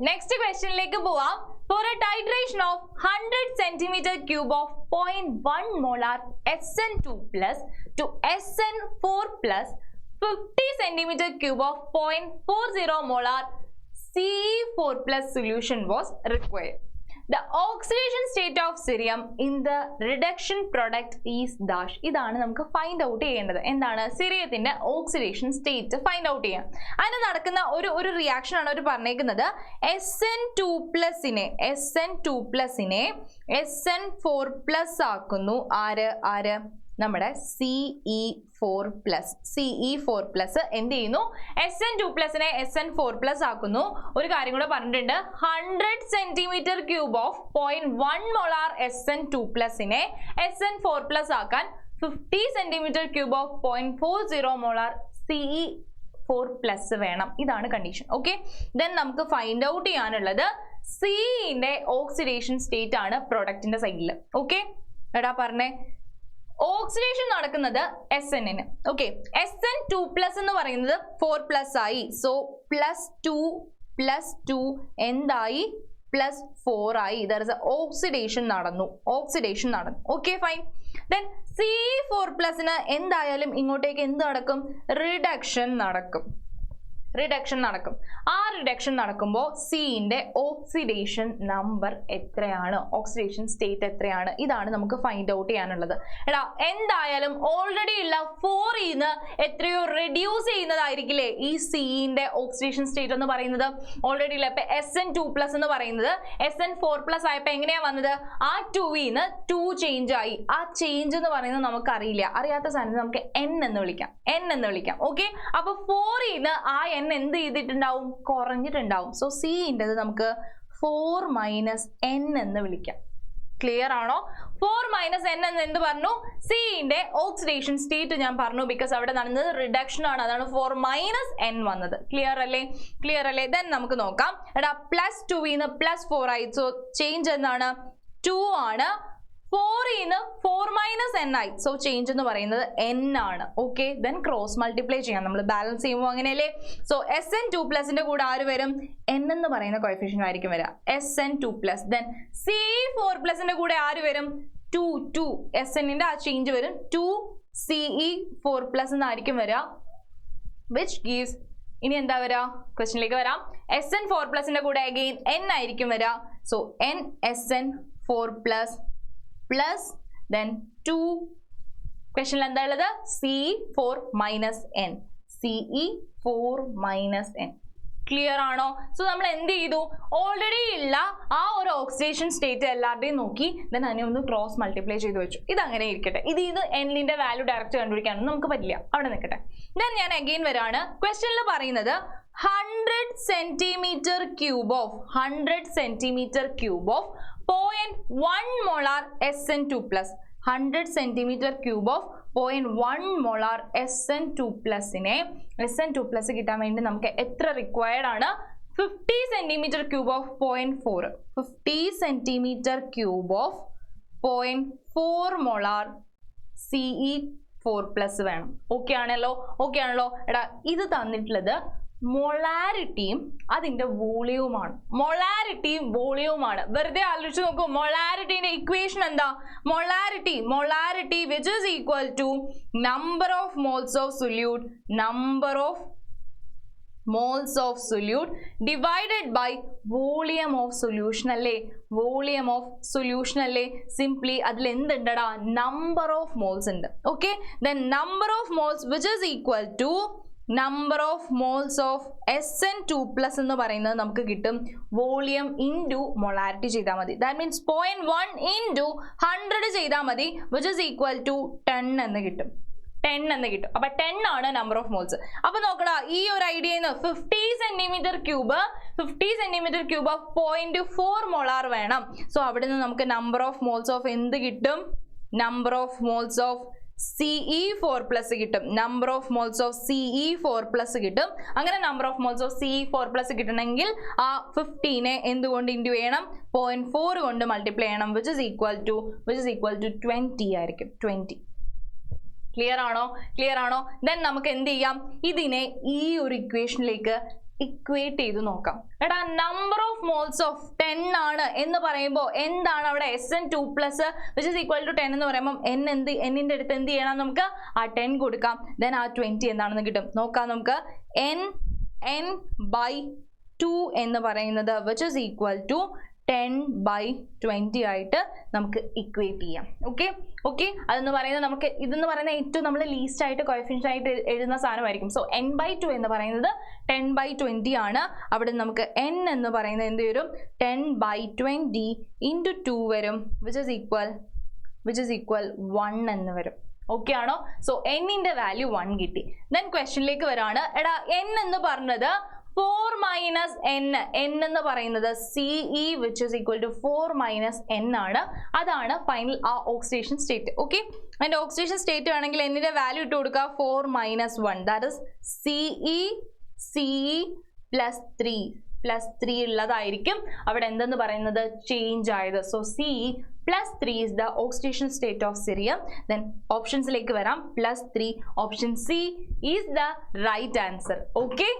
next question like for a titration of 100 centimeter cube of 0.1 molar SN2 plus to SN4 plus 50 centimeter cube of 0.40 molar Ce4 plus solution was required. The oxidation state of cerium in the reduction product is dash. ഇതാണ് നമുക്ക് find out ചെയ്യേണ്ടത്. എന്താണ്? സിറിയത്തിന്റെ oxidation state find out ചെയ്യാം. അതിന് നടക്കുന്ന ഒരു reaction ആണ് അവർ പറഞ്ഞേക്കുന്നത്. SN2+ SN4+ ആക്കുന്നു. ആര് നമ്മുടെ Ce4+ എന്ത് ചെയ്യുന്നു? SN2+ SN4+ ആക്കുന്നു. ഒരു കാര്യം കൂടെ പറഞ്ഞിട്ടുണ്ട്. 100 centimeter cube of 0.1 molar SN2+ SN4+ ആക്കാൻ 50 centimeter cube of 0.40 molar Ce4+ വേണം. ഇതാണ് കണ്ടീഷൻ. ഓക്കെ, ദെൻ നമുക്ക് ഫൈൻഡ് ഔട്ട് ചെയ്യാനുള്ളത് സിന്റെ ഓക്സിഡേഷൻ സ്റ്റേറ്റ് ആണ് പ്രൊഡക്റ്റിന്റെ സൈഡിൽ. ഓക്കെ, എടാ പറഞ്ഞേ, ഓക്സിഡേഷൻ നടക്കുന്നത് SN-ന്. ഓക്കെ, SN2+ എന്ന് പറയുന്നത് 4+ ആയി. സോ +2 എന്തായി? +4 ആയി. ദർ ഇസ് ഓക്സിഡേഷൻ നടന്നു. Okay, fine. ദെൻ Ce4+ന് എന്തായാലും ഇങ്ങോട്ടേക്ക് എന്ത് നടക്കും? റിഡക്ഷൻ നടക്കും. ആ റിഡക്ഷൻ നടക്കുമ്പോൾ സിന്റെ ഓക്സിഡേഷൻ നമ്പർ എത്രയാണ്? ഓക്സിഡേഷൻ സ്റ്റേറ്റ് എത്രയാണ്? ഇതാണ് നമുക്ക് ഫൈൻഡ് ഔട്ട് ചെയ്യാനുള്ളത്. എടാ, എന്തായാലും ഓൾറെഡി ഉള്ള 4 എത്രയോ റെഡ്യൂസ് ചെയ്യുന്നതായിരിക്കില്ലേ ഈ സിന്റെ ഓക്സിഡേഷൻ സ്റ്റേറ്റ് എന്ന് പറയുന്നത്? ഓൾറെഡി ഉള്ള ഇപ്പൊ SN2+ എന്ന് പറയുന്നത് SN4+ ആയപ്പോ എങ്ങനെയാ വന്നത്? ആ 2 ചേഞ്ച് ആയി. ആ ചേഞ്ച് എന്ന് പറയുന്നത് നമുക്ക് അറിയില്ല. അറിയാത്ത സാധനം നമുക്ക് N എന്ന് വിളിക്കാം. ഓക്കെ, അപ്പൊ 4 ആ N എന്ത് ചെയ്തിട്ടുണ്ടാവും? കുറഞ്ഞിട്ടുണ്ടാവും. സോ സിന്റേത് നമുക്ക് 4 - N എന്ന് വിളിക്കാം. ക്ലിയർ ആണോ? 4 - N എന്ന് എന്ത് പറഞ്ഞു? സിന്റെ ഓക്സിഡേഷൻ സ്റ്റേറ്റ് ഞാൻ പറഞ്ഞു. ബിക്കോസ് അവിടെ നടന്നത് റിഡക്ഷൻ ആണ്. അതാണ് 4 - N വന്നത്. ക്ലിയർ അല്ലേ? ദെൻ നമുക്ക് നോക്കാം. എടാ, +2 +4 ആയി. സോ ചേഞ്ച് എന്താണ്? 2 ആണ്. 4 4 - N ആയി. സോ ചേഞ്ച് എന്ന് പറയുന്നത് N ആണ്. ഓക്കെ, ദെൻ ക്രോസ് മൾട്ടിപ്ലൈ ചെയ്യാം. നമ്മൾ ബാലൻസ് ചെയ്യുമ്പോൾ അങ്ങനെയല്ലേ? സോ SN2+ന്റെ കൂടെ ആര് വരും? N എന്ന് പറയുന്ന കോഎഫിഷ്യന്റ് ആയിരിക്കും വരിക. SN2+. ദെൻ Ce4+ന്റെ കൂടെ ആര് വരും? 2 SN-ന്റെ ആ ചേഞ്ച് വരും. 2 Ce4+ എന്നായിരിക്കും വരിക. വിച്ച് ഗീവ്സ്, ഇനി എന്താ വരിക? ക്വസ്റ്റ്യനിലേക്ക് വരാം. SN4+ന്റെ കൂടെ അഗെയിൻ N ആയിരിക്കും വരിക. So N SN4+ plus then 2 question എന്താ ഉള്ളത്? Ce4 - N. Ce4 - N. Clear ആണോ? സോ നമ്മൾ എന്ത് ചെയ്തു? ഓൾറെഡി ഉള്ള ആ ഒരു ഓക്സിഡേഷൻ സ്റ്റേറ്റ് എല്ലാവരുടെയും നോക്കി ദെൻ അതിനെ ഒന്ന് ക്രോസ് മൾട്ടിപ്ലൈ ചെയ്ത് വെച്ചു. ഇതങ്ങനെ ഇരിക്കട്ടെ. ഇത് N-ന്റെ വാല്യൂ ഡയറക്റ്റ് കണ്ടുപിടിക്കാനൊന്നും നമുക്ക് പറ്റില്ല. അവിടെ നിൽക്കട്ടെ. ദെൻ ഞാൻ അഗെയിൻ വരാണ്. ക്വസ്റ്റ്യനിൽ പറയുന്നത് 100 centimeter cube of 0.1 molar SN2+. 100 centimeter cube of 0.1 molar SN2+നെ കിട്ടാൻ വേണ്ടി നമുക്ക് എത്ര റിക്വയർഡ് ആണ്? 50 centimeter cube of 0.4. 50 centimeter cube of 0.4 molar Ce4+ വേണം. ഓക്കെ ആണല്ലോ? എടാ, ഇത് തന്നിട്ടുള്ളത് മൊളാരിറ്റിയും അതിന്റെ വോളിയവുമാണ്. വെറുതെ ആലോചിച്ച് നോക്കൂ. മൊളാരിറ്റിന്റെ ഇക്വേഷൻ എന്താ? Molarity which is equal to number of moles of solute divided by volume of solution അല്ലേ? സിംപ്ലി അതിൽ എന്തുണ്ടടാ? number of moles ഉണ്ട്. Okay, then number of moles which is equal to number of moles of SN2+ എന്ന് പറയുന്നത് നമുക്ക് കിട്ടും volume into molarity ചെയ്താൽ മതി. That means 0.1 × 100 ചെയ്താൽ മതി, വിച്ച് ഇസ് ഈക്വൽ ടു 10 എന്ന് കിട്ടും. അപ്പൊ 10 ആണ് നമ്പർ ഓഫ് മോൾസ്. അപ്പൊ നോക്കടാ, ഈ ഒരു ഐഡിയന്ന് 50 centimeter cube of 0.4 molar വേണം. സോ അവിടെ നിന്ന് നമുക്ക് നമ്പർ ഓഫ് മോൾസ് ഓഫ് എന്ത് കിട്ടും? Number of moles of Ce4+ കിട്ടും. Number of moles of Ce4+ കിട്ടും. അങ്ങനെ number of moles of Ce4+ കിട്ടണമെങ്കിൽ ആ 50നെ എന്തുകൊണ്ട് ഇൻറ്റു ചെയ്യണം? 0.4 കൊണ്ട് മൾട്ടിപ്ലൈ ചെയ്യണം, വിച്ച് ഇസ് ഈക്വൽ ടു 20 ആയിരിക്കും. 20. ക്ലിയർ ആണോ? ദെൻ നമുക്ക് എന്ത് ചെയ്യാം? ഇതിനെ ഈ ഒരു ഇക്വേഷനിലേക്ക് ഇക്വേറ്റ് ചെയ്ത് നോക്കാം. എടാ നമ്പർ ഓഫ് മോൾസ് ഓഫ് 10 ആണ് എന്ന് പറയുമ്പോൾ എന്താണ് അവിടെ SN2 plus which is equal to 10 എന്ന് പറയുമ്പോൾ എന്നിന്റെ അടുത്ത് എന്ത് ചെയ്യണം, നമുക്ക് ആ 10 കൊടുക്കാം. ദെൻ ആ 20 എന്താണെന്ന് കിട്ടും നോക്കാം. നമുക്ക് n/2 എന്ന് പറയുന്നത് വിച്ച് ഇസ് ഈക്വൽ ടു 10/20 ആയിട്ട് നമുക്ക് ഇക്വേറ്റ് ചെയ്യാം. ഓക്കെ അതെന്ന് പറയുന്നത് നമുക്ക് ഇതെന്ന് പറയുന്ന ഏറ്റവും നമ്മൾ ലീസ്റ്റ് ആയിട്ട് കോഎഫിഷ്യന്റ് ആയിട്ട് എഴുതുന്ന സാധനമായിരിക്കും. സോ n/2 എന്ന് പറയുന്നത് 10/20 ആണ്. അവിടെ നമുക്ക് n എന്ന് പറയുന്നത് എന്ത് വരും, 10/20 into 2 വരും which is equal 1 എന്ന് വരും. ഓക്കെ ആണോ? സോ n-ന്റെ വാല്യൂ 1 കിട്ടി. ദെൻ ക്വസ്റ്റ്യനിലേക്ക് വരാണ്. എടാ n എന്ന് പറഞ്ഞത് 4 minus n എന്ന് പറയുന്നത് CE which is equal to 4 minus n ആണ്. അതാണ് ഫൈനൽ ആ ഓക്സിഡേഷൻ സ്റ്റേറ്റ്. ഓക്കെ അതിന്റെ ഓക്സിഡേഷൻ സ്റ്റേറ്റ് ആണെങ്കിൽ n-ന്റെ വാല്യൂ ഇട്ട് കൊടുക്കുക 4 minus 1 that is CE plus 3 ഉള്ളതായിരിക്കും അവിടെ എന്തെന്ന് പറയുന്നത് ചേഞ്ച് ആയത്. So CE plus 3 is the oxidation state of cerium. Then optionsലേക്ക് വരാം. +3 option C is the right answer. Okay.